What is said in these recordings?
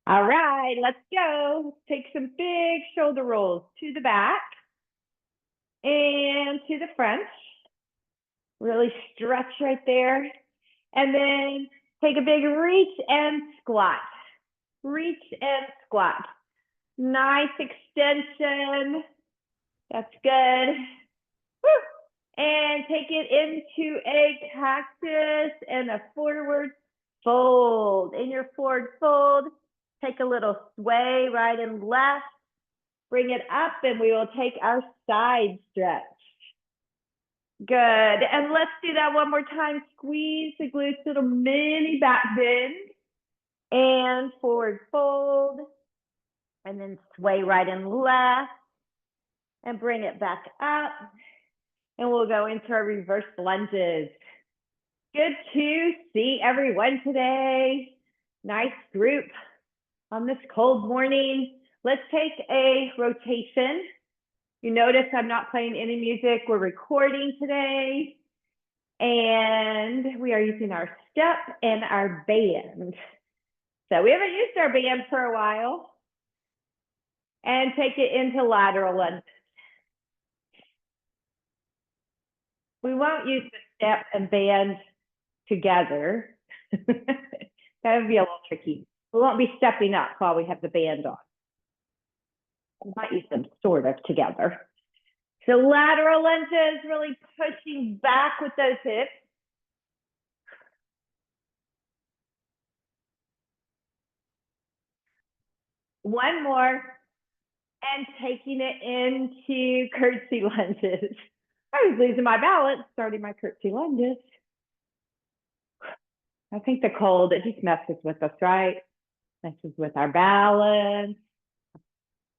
All right, let's go. Take some big shoulder rolls to the back and to the front. Really stretch right there. And then take a big reach and squat. Reach and squat. Nice extension. That's good. Woo. And take it into a cactus and a forward fold. In your forward fold, take a little sway right and left. Bring it up and we will take our side stretch. Good. And let's do that one more time. Squeeze the glutes, little mini back bend. And forward fold. And then sway right and left. And bring it back up. And we'll go into our reverse lunges. Good to see everyone today. Nice group on this cold morning. Let's take a rotation. You notice I'm not playing any music. We're recording today. And we are using our step and our band. So we haven't used our band for a while. And take it into lateral lunges. We won't use the step and band together. That would be a little tricky. We won't be stepping up while we have the band on. We might use them sort of together. So lateral lunges, really pushing back with those hips. One more, and taking it into curtsy lunges. I was losing my balance starting my curtsy lunges. I think the cold, it just messes with us, right? Messes with our balance.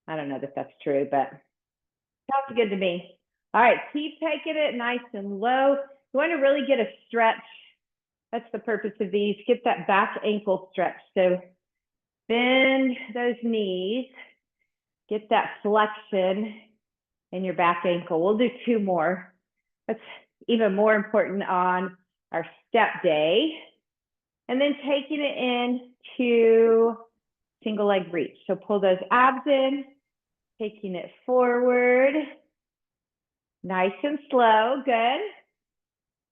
I don't know if that's true, but sounds good to me. All right, keep taking it nice and low. You want to really get a stretch. That's the purpose of these. Get that back ankle stretch. So bend those knees. Get that flexion in your back ankle. We'll do two more. That's even more important on our step day. And then taking it into single leg reach. So pull those abs in, taking it forward. Nice and slow, good.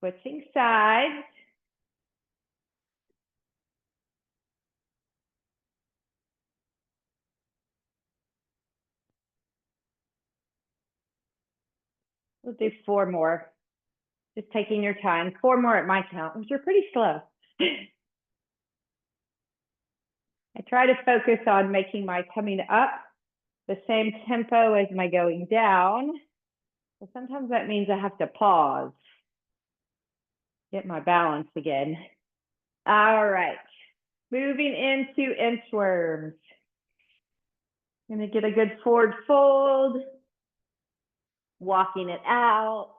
Switching sides. We'll do four more. Just taking your time. Four more at my count, which are pretty slow. I try to focus on making my coming up the same tempo as my going down. But sometimes that means I have to pause. Get my balance again. All right. Moving into inchworms. I'm going to get a good forward fold. Walking it out.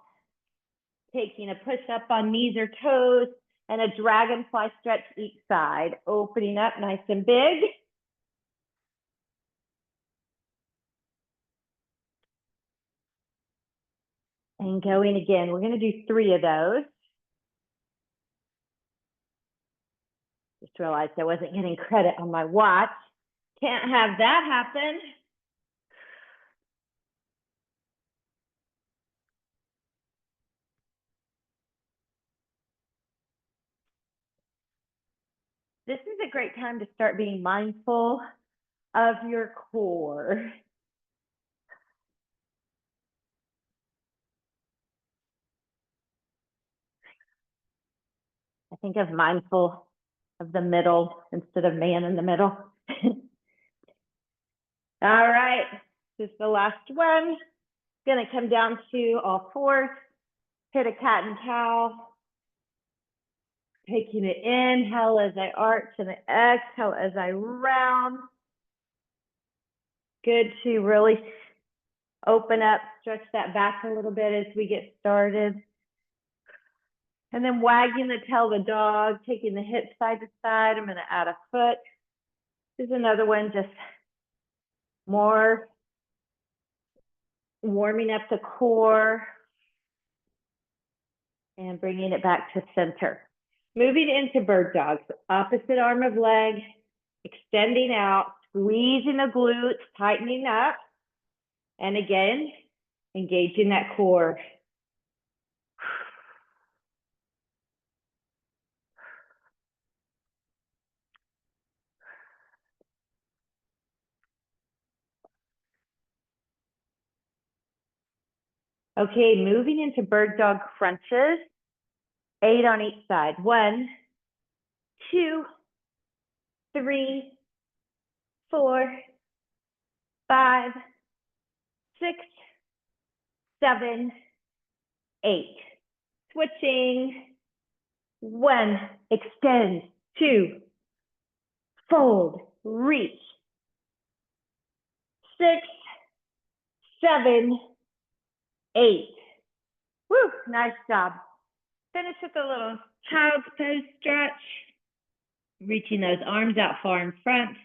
Taking a push up on knees or toes. And a dragonfly stretch each side. Opening up nice and big. And going again. We're going to do three of those. Just realized I wasn't getting credit on my watch. Can't have that happen. This is a great time to start being mindful of your core. I think of mindful of the middle instead of man in the middle. All right, this is the last one. Gonna come down to all fours, hit a cat and cow. Taking it inhale as I arch and exhale as I round. Good to really open up, stretch that back a little bit as we get started. And then wagging the tail of the dog, taking the hips side to side. I'm going to add a foot. This is another one, just more warming up the core and bringing it back to center. Moving into bird dogs, opposite arm of leg, extending out, squeezing the glutes, tightening up. And again, engaging that core. Okay, moving into bird dog crunches. 8 on each side. 1, 2, 3, 4, 5, 6, 7, 8. Switching. 1, extend. 2, fold, reach. 6, 7, 8. Woo, nice job. Finish with a little child's pose stretch. Reaching those arms out far in front.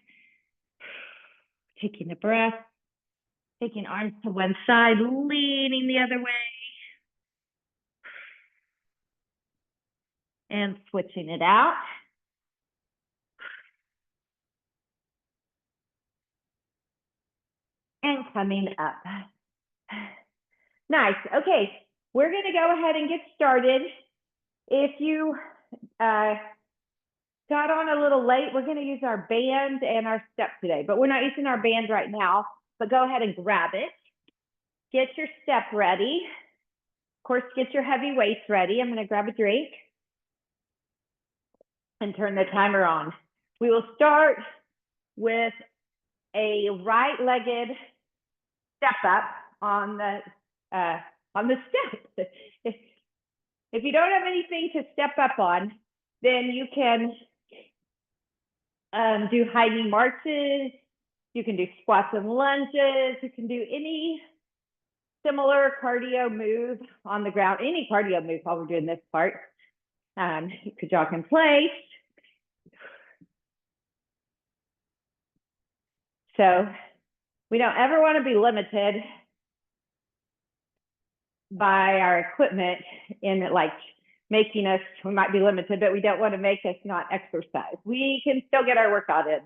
Taking a breath. Taking arms to one side, leaning the other way. And switching it out. And coming up. Nice. Okay, we're going to go ahead and get started. If you got on a little late, we're going to use our band and our step today, but we're not using our band right now. But go ahead and grab it. Get your step ready. Of course, get your heavy weights ready. I'm going to grab a drink and turn the timer on. We will start with a right-legged step up on the step. If you don't have anything to step up on, then you can do high knee marches. You can do squats and lunges. You can do any similar cardio move on the ground, any cardio move while we're doing this part. You could jog in place. So we don't ever want to be limited by our equipment in like making us, we might be limited, but we don't want to make us not exercise. We can still get our workout in.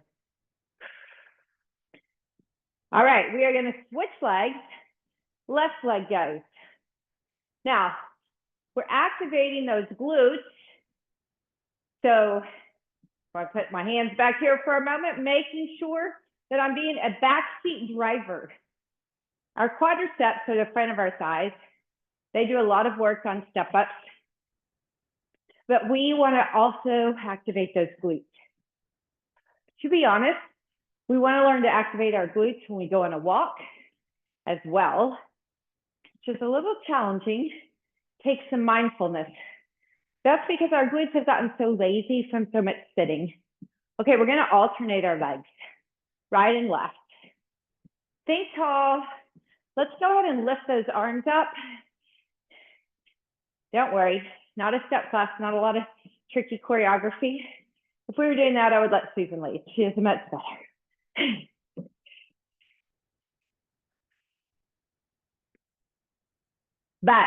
All right, we are going to switch legs. Left leg goes. Now, we're activating those glutes. So I put my hands back here for a moment, making sure that I'm being a backseat driver. Our quadriceps are the front of our thighs. They do a lot of work on step ups, but we want to also activate those glutes. To be honest, we want to learn to activate our glutes when we go on a walk as well, which is a little challenging. Takes some mindfulness. That's because our glutes have gotten so lazy from so much sitting. Okay, we're going to alternate our legs, right and left. Think tall. Let's go ahead and lift those arms up. Don't worry, not a step class, not a lot of tricky choreography. If we were doing that, I would let Susan lead. She is much better. But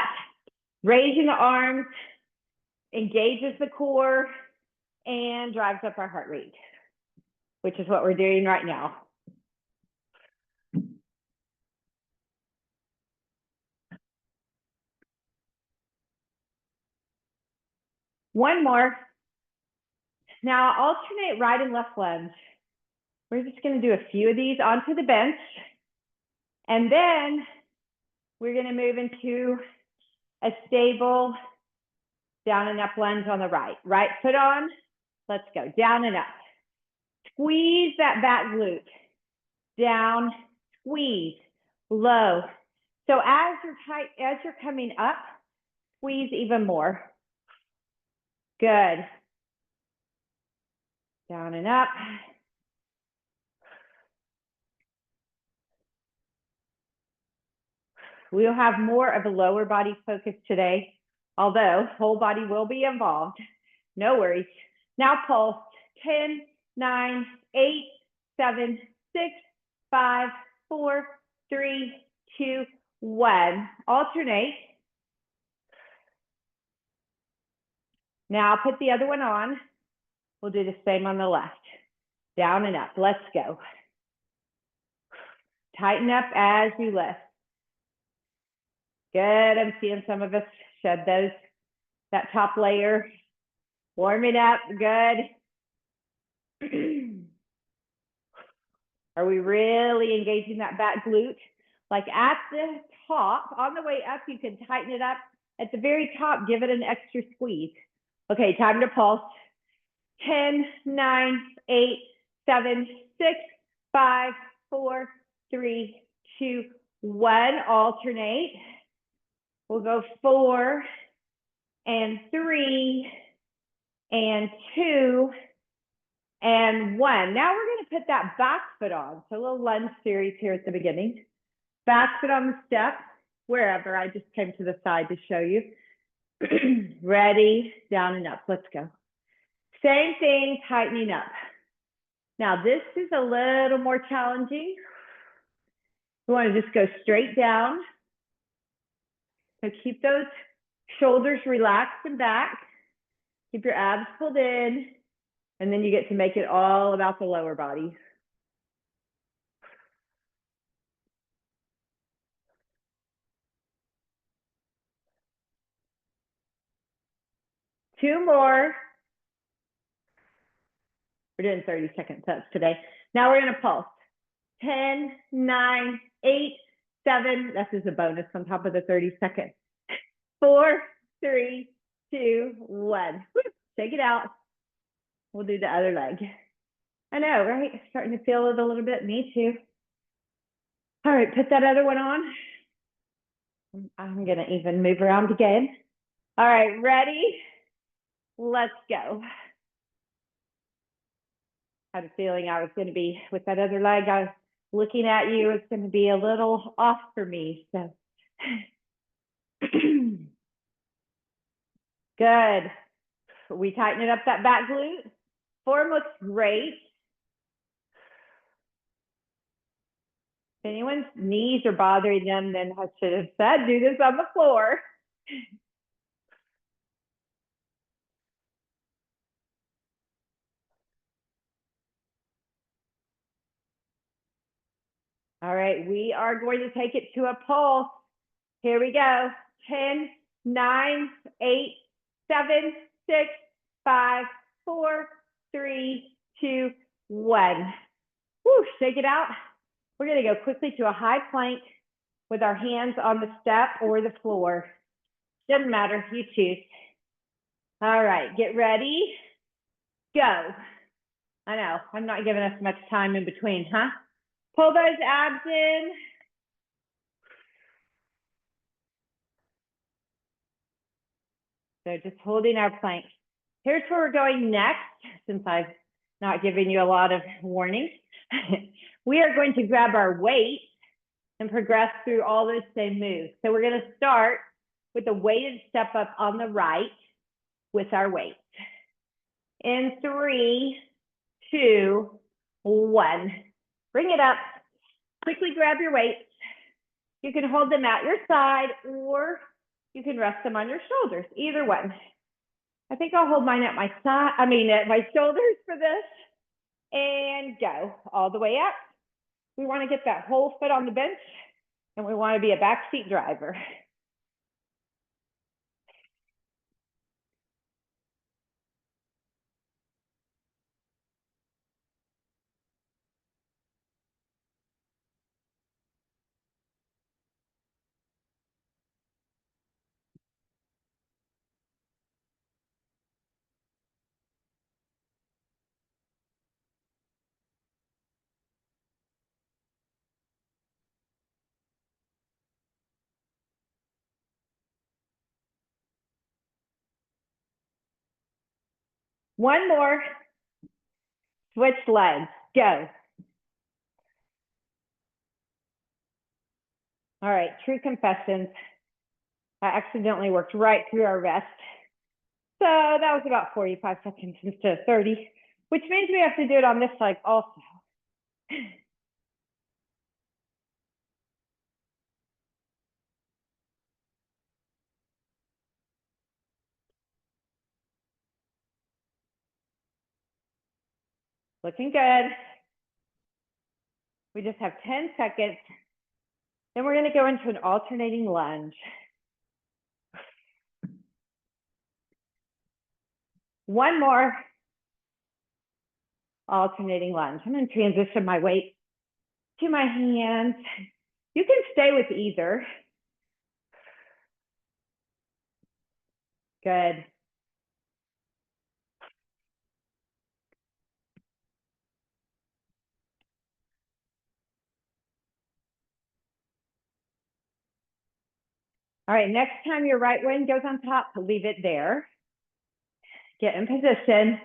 raising the arms engages the core and drives up our heart rate, which is what we're doing right now. One more. Now alternate right and left lunge. We're just going to do a few of these onto the bench. And then we're going to move into a stable down and up lunge on the right. Right foot on. Let's go down and up. Squeeze that back glute. Down, squeeze, low. So as you're coming up, squeeze even more. Good. Down and up. We'll have more of a lower body focus today, although whole body will be involved. No worries. Now pulse. 10, 9, 8, 7, 6, 5, 4, 3, 2, 1. Alternate. Now put the other one on. We'll do the same on the left. Down and up. Let's go. Tighten up as you lift. Good. I'm seeing some of us shed that top layer. Warm it up. Good. Are we really engaging that back glute? Like at the top, on the way up, you can tighten it up. At the very top, give it an extra squeeze. Okay, time to pulse. 10, 9, 8, 7, 6, 5, 4, 3, 2, 1. Alternate. We'll go 4 and 3 and 2 and 1. Now we're going to put that back foot on. So a little lunge series here at the beginning. Back foot on the step, wherever. I just came to the side to show you. Ready, down and up. Let's go. Same thing, tightening up. Now this is a little more challenging. We want to just go straight down. So keep those shoulders relaxed and back. Keep your abs pulled in. And then you get to make it all about the lower body. Two more. We're doing 30-second sets today. Now we're going to pulse. 10, 9, 8, 7. This is a bonus on top of the 30-second. 4, 3, 2, 1. Shake it out. We'll do the other leg. I know, right? Starting to feel it a little bit. Me too. All right, put that other one on. I'm going to even move around again. All right, ready? Let's go. I had a feeling I was going to be, with that other leg, I was looking at you, it's going to be a little off for me. So good. We tightening up that back glute. Form looks great. If anyone's knees are bothering them, then I should have said, do this on the floor. All right, we are going to take it to a pulse. Here we go. 10, 9, 8, 7, 6, 5, 4, 3, 2, 1. Woo, shake it out. We're going to go quickly to a high plank with our hands on the step or the floor. Doesn't matter, you choose. All right, get ready. Go. I know, I'm not giving us much time in between, huh? Pull those abs in. So just holding our plank. Here's where we're going next, since I've not given you a lot of warning. We are going to grab our weight and progress through all those same moves. So we're going to start with a weighted step up on the right with our weight. In 3, 2, 1. Bring it up. Quickly grab your weights. You can hold them at your side or you can rest them on your shoulders, either one. I think I'll hold mine at my side, at my shoulders for this. And go all the way up. We want to get that whole foot on the bench and we want to be a backseat driver. One more. Switch legs. Go. All right, true confessions. I accidentally worked right through our rest. So that was about 45 seconds instead of 30, which means we have to do it on this side also. Looking good. We just have 10 seconds. Then we're going to go into an alternating lunge. One more alternating lunge. I'm going to transition my weight to my hands. You can stay with either. Good. All right, next time your right one goes on top, leave it there. Get in position,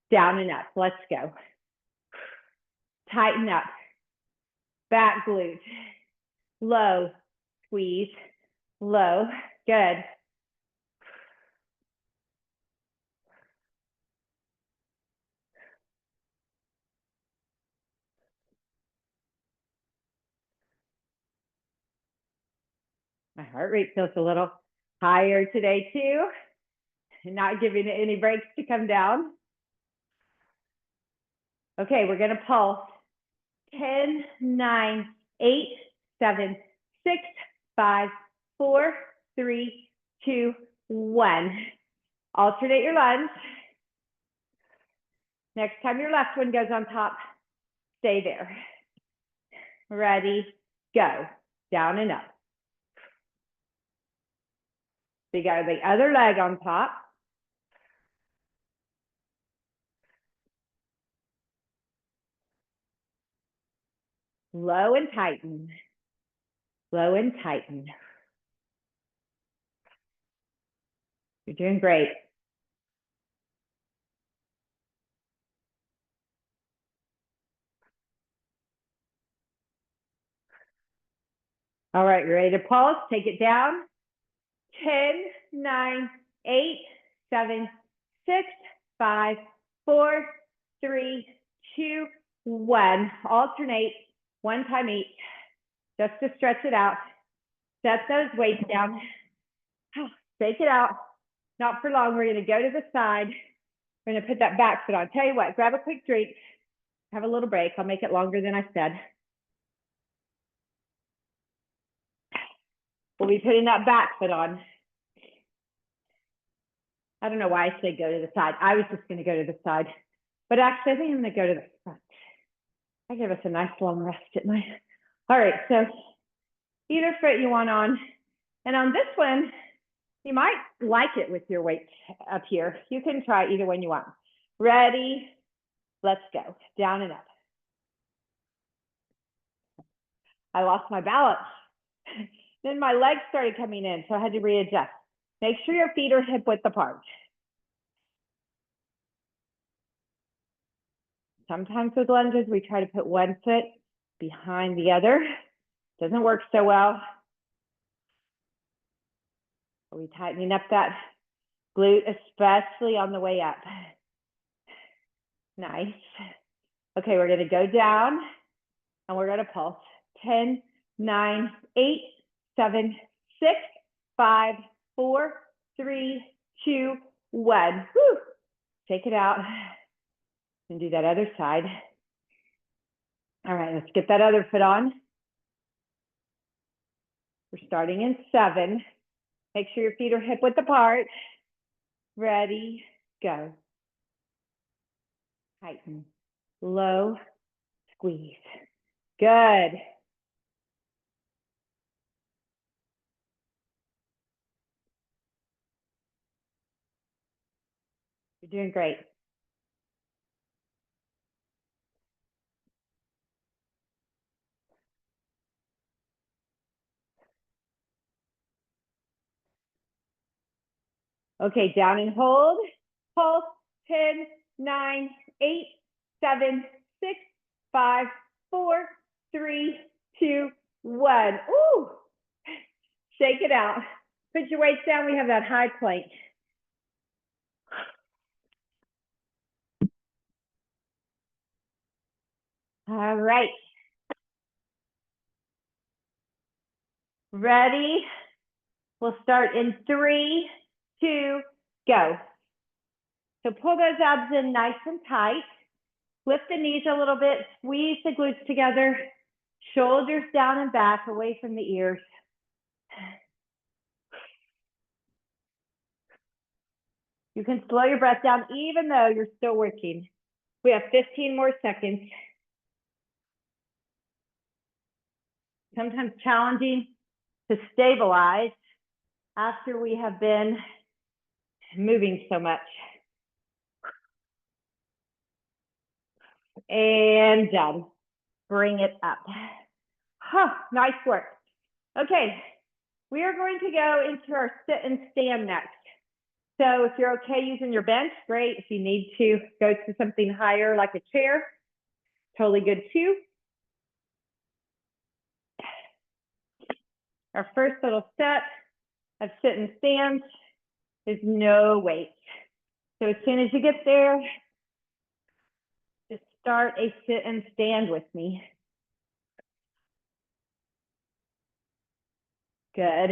down and up. Let's go. Tighten up. Back glute. Low, squeeze, low. Good. My heart rate feels a little higher today too. And not giving it any breaks to come down. Okay, we're gonna pulse. 10, 9, 8, 7, 6, 5, 4, 3, 2, 1. Alternate your lunge. Next time your left one goes on top, stay there. Ready, go. Down and up. So you got the other leg on top. Low and tighten. Low and tighten. You're doing great. All right, you ready to pulse? Take it down. 10, 9, 8, 7, 6, 5, 4, 3, 2, 1. Alternate, one time each, just to stretch it out. Set those weights down. Shake it out. Not for long. We're going to go to the side. We're going to put that back foot on. Tell you what, grab a quick drink. Have a little break. I'll make it longer than I said. We'll be putting that back foot on. I don't know why I said go to the side. I was just going to go to the side. But actually, I think I'm going to go to the front. I give us a nice long rest, didn't I? All right, so either foot you want on. And on this one, you might like it with your weight up here. You can try either one you want. Ready? Let's go. Down and up. I lost my balance. Then my legs started coming in, so I had to readjust. Make sure your feet are hip width apart. Sometimes with lunges, we try to put one foot behind the other. Doesn't work so well. Are we tightening up that glute, especially on the way up? Nice. Okay, we're going to go down and we're going to pulse. 10, 9, 8, 7, 6, 5, 4, 3, 2, 1. Whew. Take it out and do that other side. All right, let's get that other foot on. We're starting in 7. Make sure your feet are hip width apart. Ready, go. Tighten, low, squeeze. Good. You're doing great. Okay, down and hold. Pulse. 10, 9, 8, 7, 6, 5, 4, 3, 2, 1. Ooh. Shake it out. Put your weights down. We have that high plank. All right. Ready? We'll start in 3, 2, go. So pull those abs in nice and tight. Lift the knees a little bit, squeeze the glutes together, shoulders down and back, away from the ears. You can slow your breath down even though you're still working. We have 15 more seconds. Sometimes challenging to stabilize after we have been moving so much. And done. Bring it up. Huh, nice work. Okay, we are going to go into our sit and stand next. So if you're okay using your bench, great. If you need to go to something higher like a chair, totally good too. Our first little step of sit and stand is no weight. So as soon as you get there, just start a sit and stand with me. Good.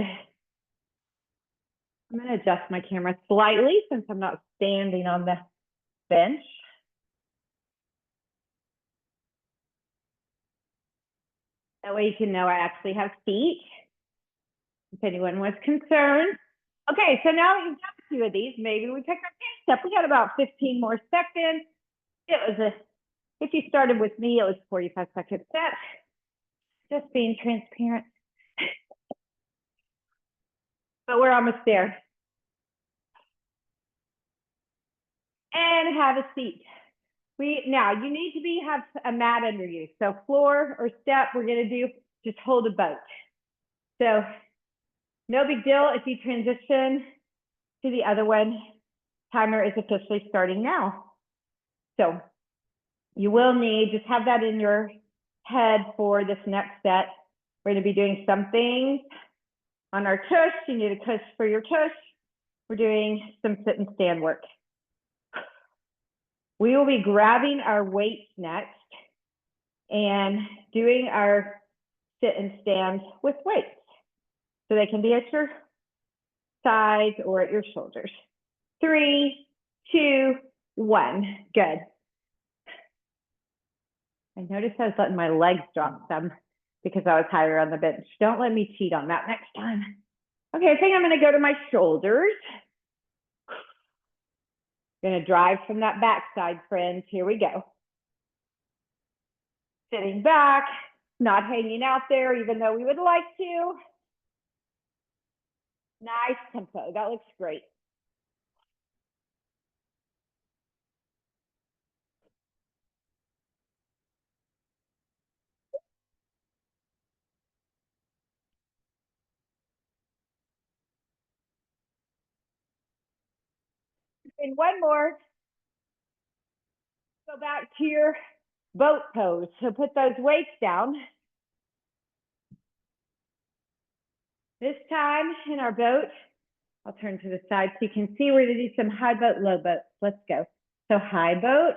I'm going to adjust my camera slightly since I'm not standing on the bench. That way you can know I actually have feet, if anyone was concerned. Okay, so now that you've done a few of these, maybe we pick our pace up. We got about 15 more seconds. It was if you started with me, it was 45-second set. Just being transparent. But we're almost there. And have a seat. Now you need to have a mat under you. So floor or step, we're gonna do just hold a boat. So no big deal if you transition to the other one. Timer is officially starting now. So you will need, just have that in your head for this next set. We're gonna be doing some things on our tush. You need a tush for your tush. We're doing some sit and stand work. We will be grabbing our weights next and doing our sit and stand with weights. So they can be at your sides or at your shoulders. 3, 2, 1, good. I noticed I was letting my legs drop some because I was higher on the bench. Don't let me cheat on that next time. Okay, I think I'm gonna go to my shoulders. Gonna drive from that backside, friends. Here we go. Sitting back, not hanging out there, even though we would like to. Nice tempo, that looks great. And one more. Go back to your boat pose. So put those weights down. This time in our boat, I'll turn to the side so you can see we're gonna do some high boat, low boat. Let's go. So high boat,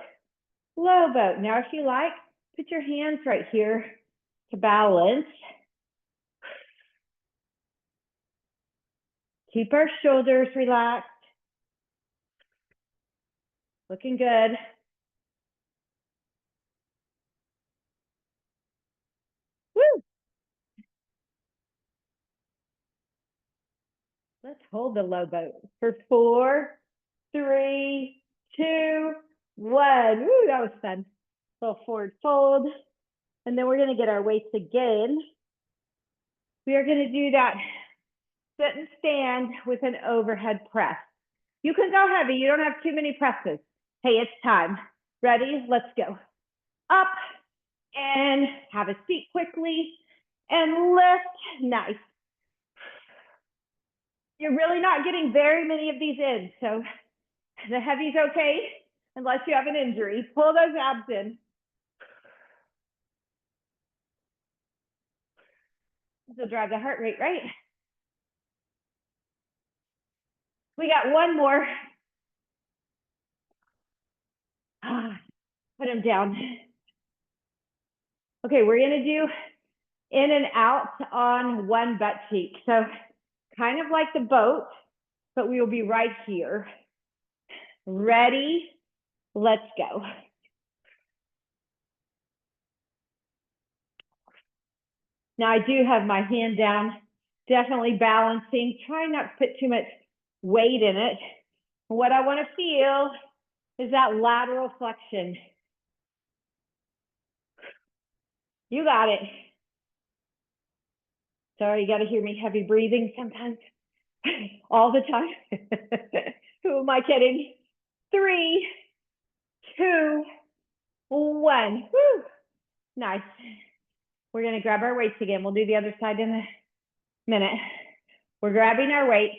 low boat. Now if you like, put your hands right here to balance. Keep our shoulders relaxed. Looking good. Woo! Let's hold the low boat for 4, 3, 2, 1. Woo, that was fun. Little forward fold. And then we're gonna get our weights again. We are gonna do that sit and stand with an overhead press. You can go heavy, you don't have too many presses. Hey, it's time. Ready? Let's go. Up and have a seat quickly and lift. Nice. You're really not getting very many of these in, so the heavy's okay, unless you have an injury. Pull those abs in. This will drive the heart rate, right? We got one more. Put them down. Okay, we're gonna do in and out on one butt cheek. So kind of like the boat, but we will be right here. Ready? Let's go. Now I do have my hand down, definitely balancing, trying not to put too much weight in it. What I want to feel is that lateral flexion. You got it. Sorry, you got to hear me heavy breathing sometimes. All the time. Who am I kidding? 3, 2, 1. Woo. Nice. We're going to grab our weights again. We'll do the other side in a minute. We're grabbing our weights.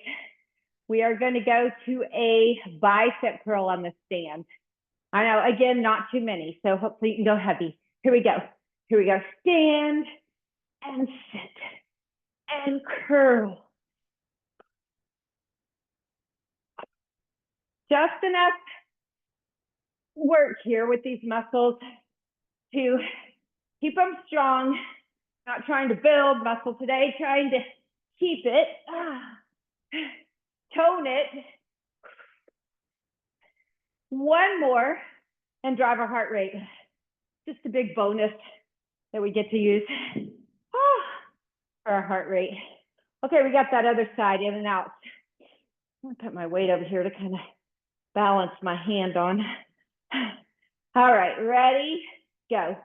We are going to go to a bicep curl on the stand. I know, again, not too many, so hopefully you can go heavy. Here we go. Here we go. Stand and sit and curl. Just enough work here with these muscles to keep them strong. Not trying to build muscle today, trying to keep it, tone it. One more and drive our heart rate. Just a big bonus that we get to use for our heart rate. Okay, we got that other side in and out. I'm gonna put my weight over here to kind of balance my hand on. All right, ready, go.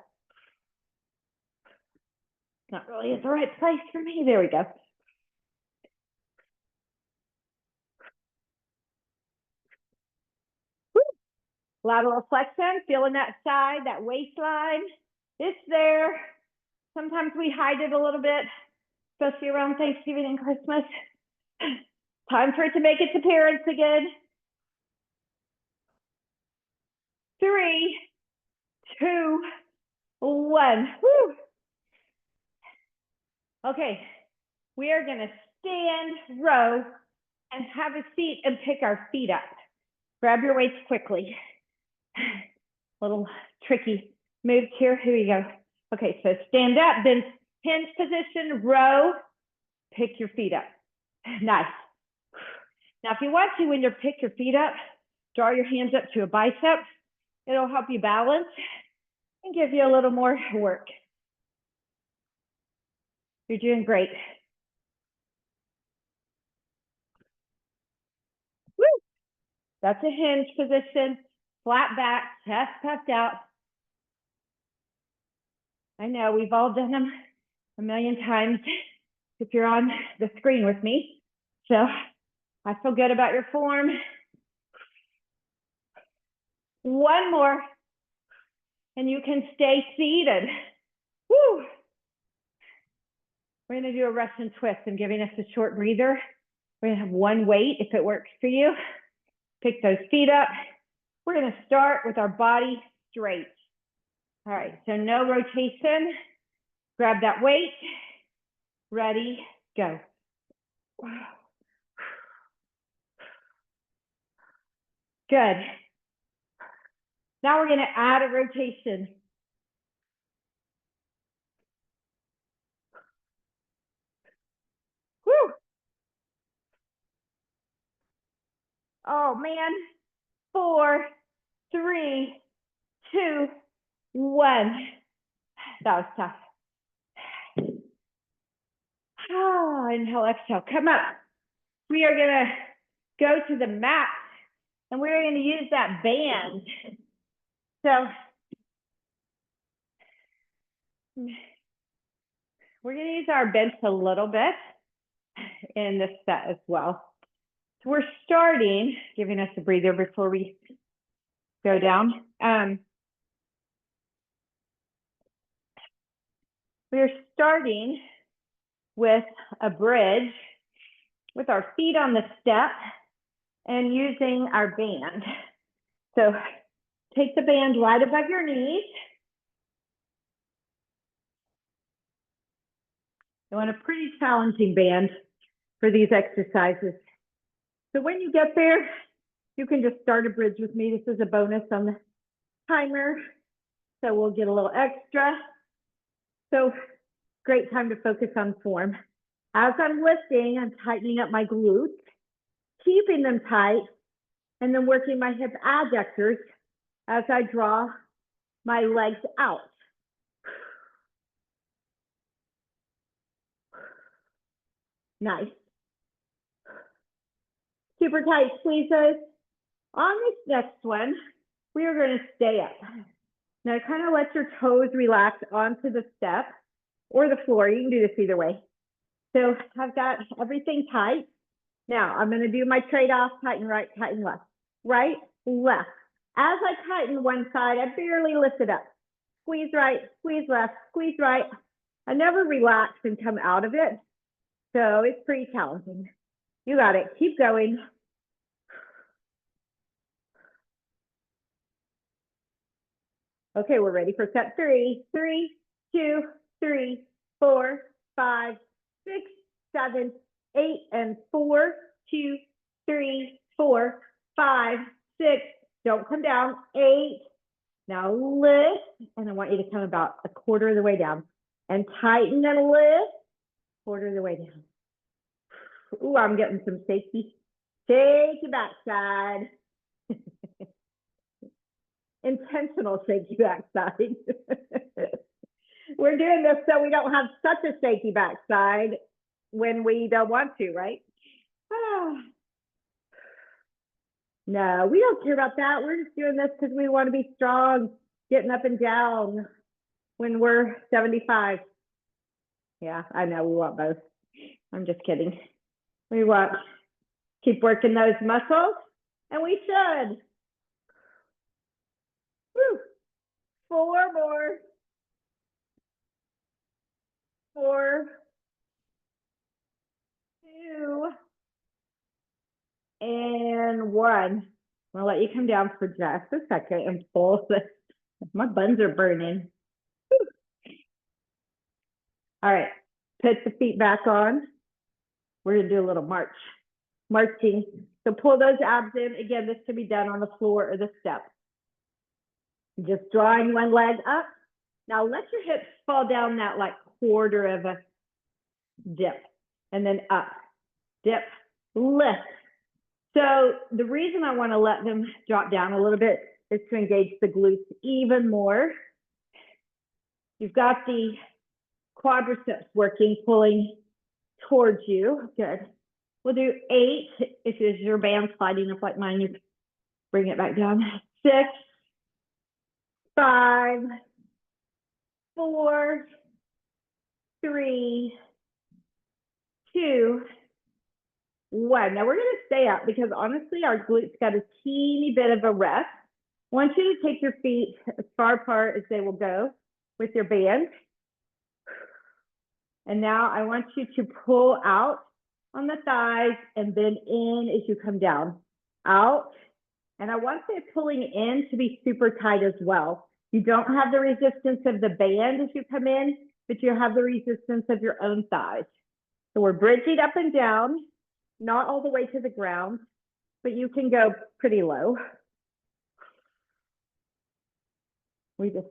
Not really at the right place for me. There we go. Woo. Lateral flexion, feeling that side, that waistline. It's there. Sometimes we hide it a little bit, especially around Thanksgiving and Christmas. Time for it to make its appearance again. 3, 2, 1. Woo. Okay, we are gonna stand, row, and have a seat and pick our feet up. Grab your weights quickly. Little tricky moves here. Here we go. Okay, so stand up, then hinge position, row, pick your feet up. Nice. Now, if you want to, when you pick your feet up, draw your hands up to a bicep. It'll help you balance and give you a little more work. You're doing great. Woo! That's a hinge position, flat back, chest puffed out. I know we've all done them a million times if you're on the screen with me. So I feel good about your form. One more, and you can stay seated. Woo! We're gonna do a Russian twist. I'm giving us a short breather. We're gonna have one weight if it works for you. Pick those feet up. We're gonna start with our body straight. All right, so no rotation. Grab that weight. Ready, go. Good. Now we're gonna add a rotation. Woo! Oh man. 4, 3, 2, 1. That was tough. Inhale, exhale, come up. We are gonna go to the mat and we're gonna use that band. So we're gonna use our bench a little bit in this set as well. So we're starting, giving us a breather before we go down. We're starting with a bridge with our feet on the step and using our band. So take the band right above your knees. I want a pretty challenging band for these exercises. So when you get there, you can just start a bridge with me. This is a bonus on the timer. So we'll get a little extra. So great time to focus on form. As I'm lifting, I'm tightening up my glutes, keeping them tight, and then working my hip adductors as I draw my legs out. Nice. Super tight squeeze those. On this next one, we are going to stay up. Now kind of let your toes relax onto the step or the floor. You can do this either way. So I've got everything tight. Now I'm going to do my trade-off, tighten right, tighten left. Right, left. As I tighten one side, I barely lift it up. Squeeze right, squeeze left, squeeze right. I never relax and come out of it. So it's pretty challenging. You got it. Keep going. Okay, we're ready for set 3. 3, 2, 3, 4, 5, 6, 7, 8, and 4, 2, 3, 4, 5, 6. Don't come down. 8. Now lift, and I want you to come about a quarter of the way down. And tighten and lift, quarter of the way down. Ooh, I'm getting some shaky backside. Intentional shaky backside. We're doing this so we don't have such a shaky backside when we don't want to, right? No, we don't care about that. We're just doing this because we want to be strong, getting up and down when we're 75. Yeah, I know we want both. I'm just kidding. We want to keep working those muscles, and we should. Woo. 4 more. 4, 2, and 1. I'm gonna let you come down for just a second and pull this. My buns are burning. Woo. All right, put the feet back on. We're gonna do a little marching. So pull those abs in. Again, this can be done on the floor or the step. Just drawing one leg up. Now let your hips fall down that like quarter of a dip, and then up, dip, lift. So the reason I want to let them drop down a little bit is to engage the glutes even more. You've got the quadriceps working, pulling towards you. Good. We'll do 8. If it's your band sliding up like mine, you bring it back down. 6, 5, 4, 3, 2, 1. Now we're going to stay up because honestly, our glutes got a teeny bit of a rest. I want you to take your feet as far apart as they will go with your band. And now I want you to pull out on the thighs and bend in as you come down. Out. And I want the pulling in to be super tight as well. You don't have the resistance of the band as you come in, but you have the resistance of your own thighs. So we're bridging up and down, not all the way to the ground, but you can go pretty low.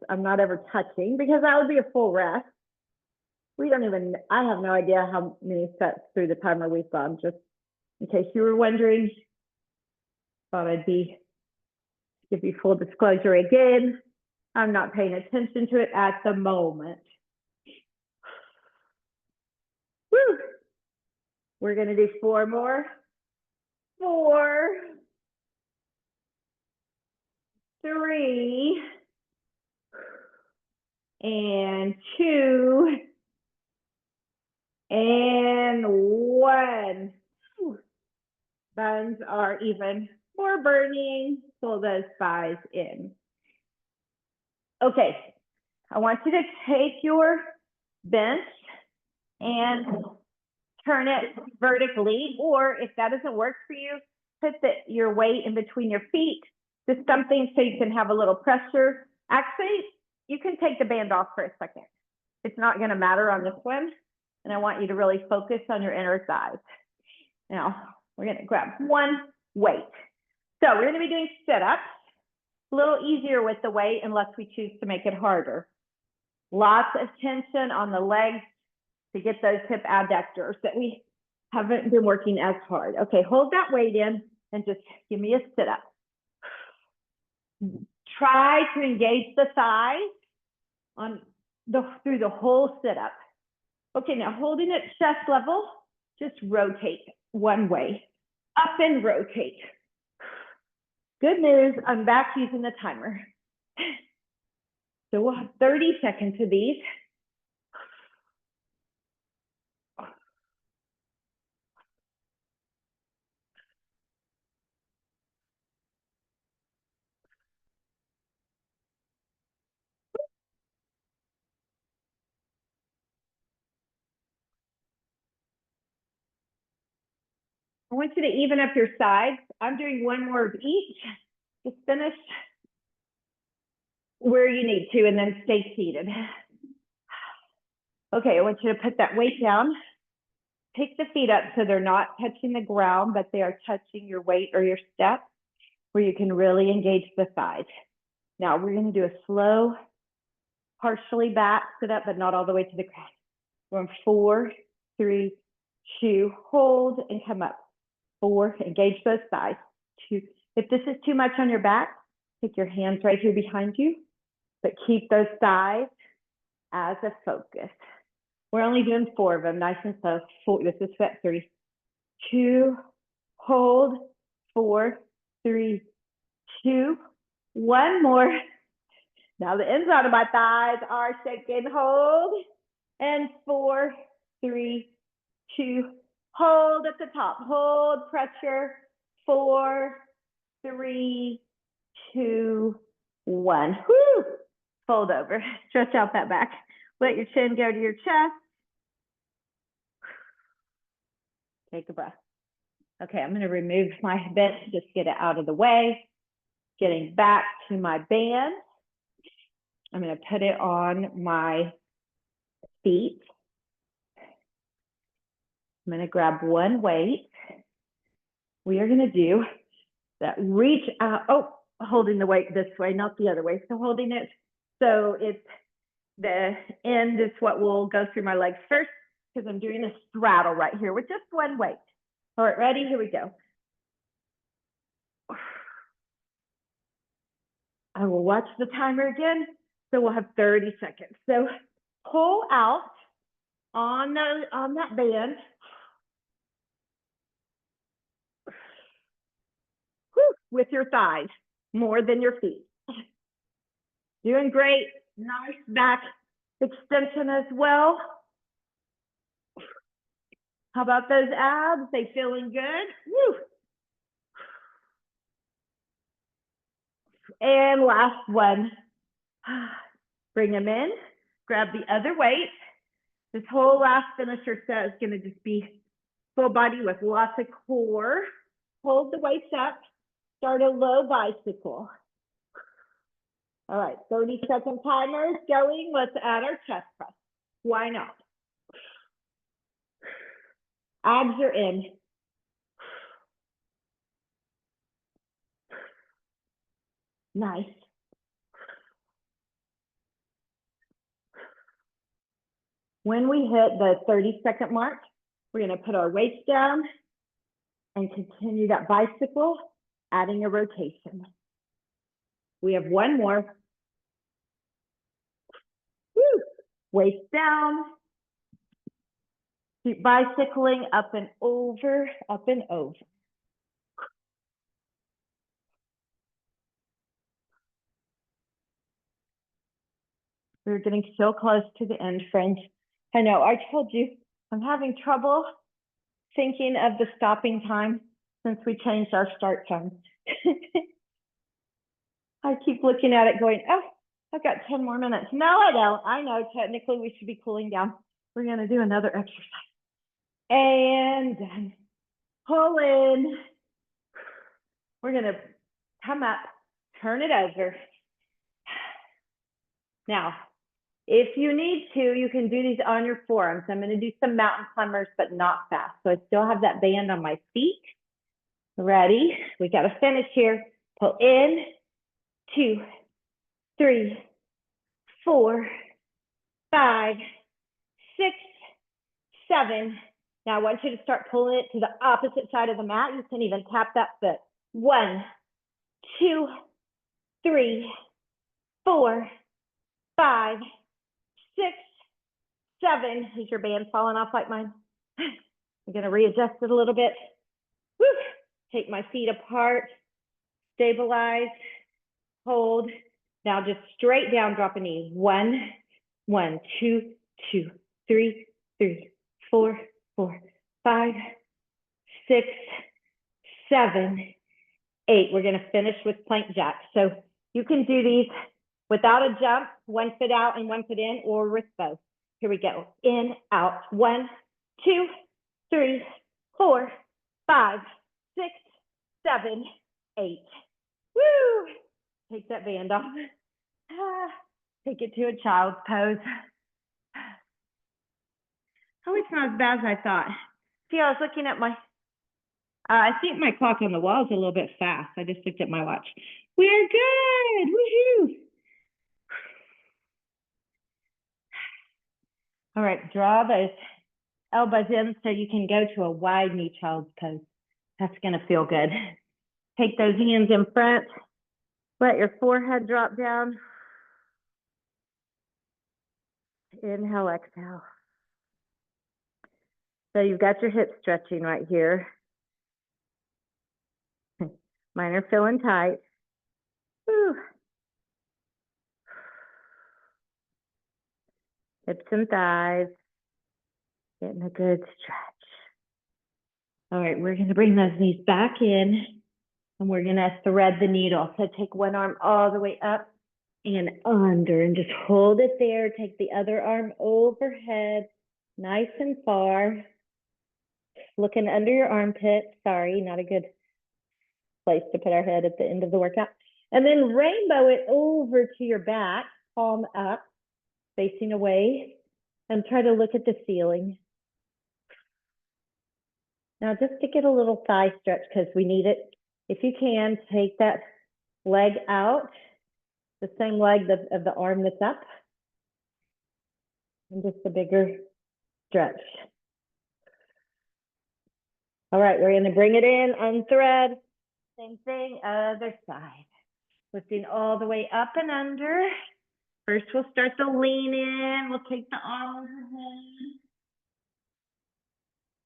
I'm not ever touching because that would be a full rest. I have no idea how many sets through the timer we've gone, just in case you were wondering. Thought I'd give you full disclosure again. I'm not paying attention to it at the moment. Woo. We're gonna do 4 more. 4, 3, and 2, and 1. Buns are even more burning. Pull those thighs in. Okay, I want you to take your bench and turn it vertically, or if that doesn't work for you, put your weight in between your feet, just something so you can have a little pressure. Actually, you can take the band off for a second. It's not going to matter on this one, and I want you to really focus on your inner thighs. Now, we're going to grab one weight. So we're going to be doing sit-ups. A little easier with the weight unless we choose to make it harder. Lots of tension on the legs to get those hip adductors that we haven't been working as hard. Okay, hold that weight in and just give me a sit-up. Try to engage the thighs through the whole sit-up. Okay, now holding at chest level, just rotate one way, up and rotate. Good news, I'm back using the timer. So we'll have 30 seconds of these. I want you to even up your sides. I'm doing one more of each. Just finish where you need to and then stay seated. Okay, I want you to put that weight down. Pick the feet up so they're not touching the ground, but they are touching your weight or your step, where you can really engage the thighs. Now we're going to do a slow, partially back sit up, but not all the way to the ground. We're on 4, 3, 2, hold and come up. 4, engage those thighs. 2. If this is too much on your back, take your hands right here behind you, but keep those thighs as a focus. We're only doing 4 of them, nice and slow. 4, this is set 3, 2, hold, 4, 3, 2, 1 more. Now the inside of my thighs are shaking, hold, and 4, 3, 2, hold at the top, hold, pressure, 4, 3, 2, 1. Woo! Fold over, stretch out that back. Let your chin go to your chest. Take a breath. Okay, I'm going to remove my bench, just get it out of the way. Getting back to my band. I'm going to put it on my feet. I'm going to grab one weight. We are going to do that reach out. Oh, holding the weight this way, not the other way. So holding it. So it's the end is what will go through my legs first, because I'm doing a straddle right here with just one weight. All right, ready? Here we go. I will watch the timer again. So we'll have 30 seconds. So pull out on that band. With your thighs, more than your feet. Doing great. Nice back extension as well. How about those abs? They feeling good? Woo. And last one. Bring them in. Grab the other weight. This whole last finisher set is going to just be full body with lots of core. Hold the weights up. Start a low bicycle. All right, 30-second timers going. Let's add our chest press. Why not? Abs are in. Nice. When we hit the 30-second mark, we're going to put our weights down and continue that bicycle, adding a rotation. We have one more. Woo. Weights down. Keep bicycling up and over, up and over. We're getting so close to the end, friends. I know, I told you, I'm having trouble thinking of the stopping time since we changed our start time. I keep looking at it going, oh, I've got 10 more minutes. No, I don't. I know technically we should be cooling down. We're going to do another exercise. And done. Pull in. We're going to come up, turn it over. Now, if you need to, you can do these on your forearms. I'm going to do some mountain climbers, but not fast. So I still have that band on my feet. Ready? We got to finish here. Pull in, 2, 3, 4, 5, 6, 7. Now I want you to start pulling it to the opposite side of the mat. You can even tap that foot. 1, 2, 3, 4, 5, 6, 7. Is your band falling off like mine? I'm gonna readjust it a little bit. Woo. Take my feet apart, stabilize, hold. Now just straight down, drop a knee. 1, 1, 2, 2, 3, 3, 4, 4, 5, 6, 7, 8. We're gonna finish with plank jacks. So you can do these without a jump, 1 foot out and 1 foot in, or with both. Here we go. In, out. 1, 2, 3, 4, 5, 6, 7, 8. Woo! Take that band off. Take it to a child's pose. Oh, it's not as bad as I thought. See, I was looking at my, I think my clock on the wall is a little bit fast. I just looked at my watch. We're good. Woohoo! All right, draw those elbows in so you can go to a wide knee child's pose. That's gonna feel good. Take those hands in front. Let your forehead drop down. Inhale, exhale. So you've got your hips stretching right here. Mine are feeling tight. Whew. Hips and thighs. Getting a good stretch. All right, we're gonna bring those knees back in and we're gonna thread the needle. So take one arm all the way up and under and just hold it there. Take the other arm overhead, nice and far. Looking under your armpit. Sorry, not a good place to put our head at the end of the workout. And then rainbow it over to your back, palm up, facing away, and try to look at the ceiling. Now just to get a little thigh stretch because we need it. If you can, take that leg out, the same leg of the arm that's up, and just a bigger stretch. All right, we're gonna bring it in, unthread. Same thing, other side. Lifting all the way up and under. First, we'll start the lean in. We'll take the arm overhead.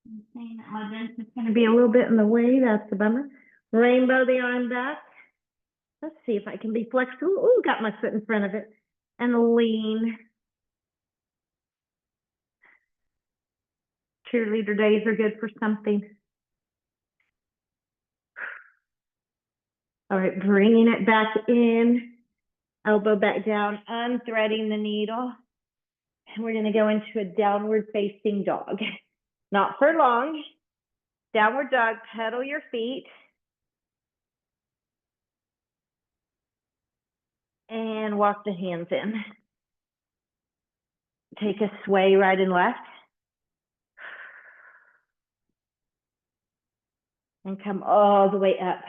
I'm saying that my bench is going to be a little bit in the way. That's the bummer. Rainbow the arm back. Let's see if I can be flexible. Ooh, got my foot in front of it. And lean. Cheerleader days are good for something. All right, bringing it back in. Elbow back down, unthreading the needle. And we're going to go into a downward facing dog. Not for long. Downward dog, pedal your feet. And walk the hands in. Take a sway right and left. And come all the way up.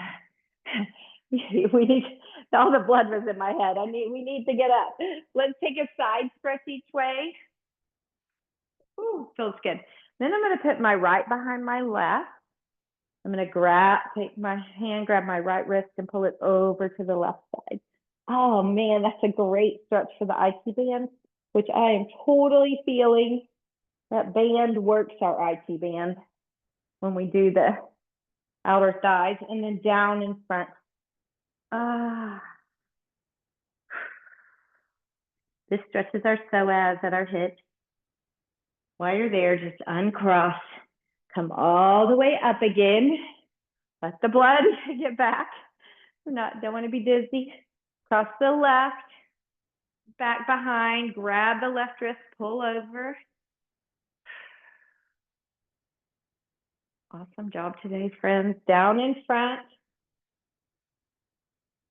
We need, all the blood was in my head. We need to get up. Let's take a side stretch each way. Ooh, feels good. Then I'm gonna put my right behind my left. I'm gonna take my hand, grab my right wrist and pull it over to the left side. Oh man, that's a great stretch for the IT band, which I am totally feeling. That band works our IT band when we do the outer thighs, and then down in front. This stretches our psoas at our hips. While you're there, just uncross. Come all the way up again. Let the blood get back. Don't want to be dizzy. Cross the left, back behind, grab the left wrist, pull over. Awesome job today, friends. Down in front.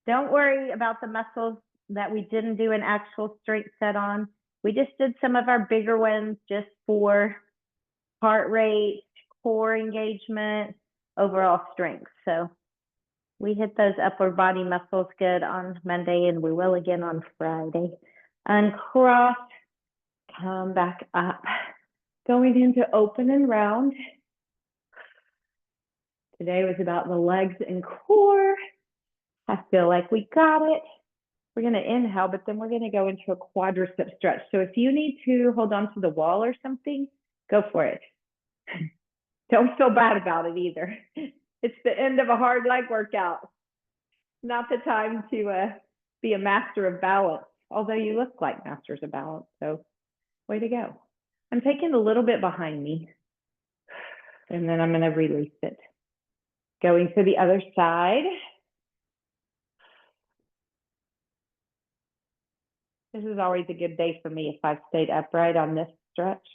Don't worry about the muscles that we didn't do an actual strength set on. We just did some of our bigger ones just for heart rate, core engagement, overall strength. So we hit those upper body muscles good on Monday, and we will again on Friday. Uncross, come back up. Going into open and round. Today was about the legs and core. I feel like we got it. We're going to inhale, but then we're going to go into a quadricep stretch. So if you need to hold on to the wall or something, go for it. Don't feel bad about it either. It's the end of a hard leg workout. Not the time to be a master of balance, although you look like masters of balance, so way to go. I'm taking a little bit behind me, and then I'm going to release it. Going to the other side. This is always a good day for me if I've stayed upright on this stretch.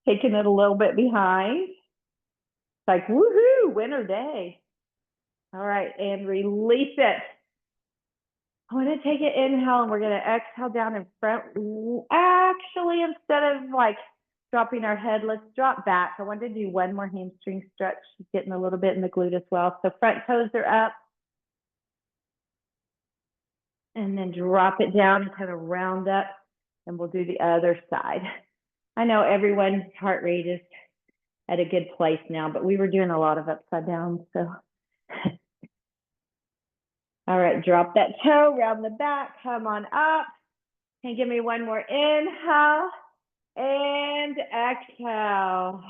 Taking it a little bit behind. It's like, woohoo, winter day. All right, and release it. I want to take an inhale, and we're going to exhale down in front. Actually, instead of like dropping our head, let's drop back. I want to do one more hamstring stretch, getting a little bit in the glute as well. So front toes are up. And then drop it down and kind of round up, and we'll do the other side. I know everyone's heart rate is at a good place now, but we were doing a lot of upside down, so. All right, drop that toe, round the back, come on up, and give me one more inhale and exhale.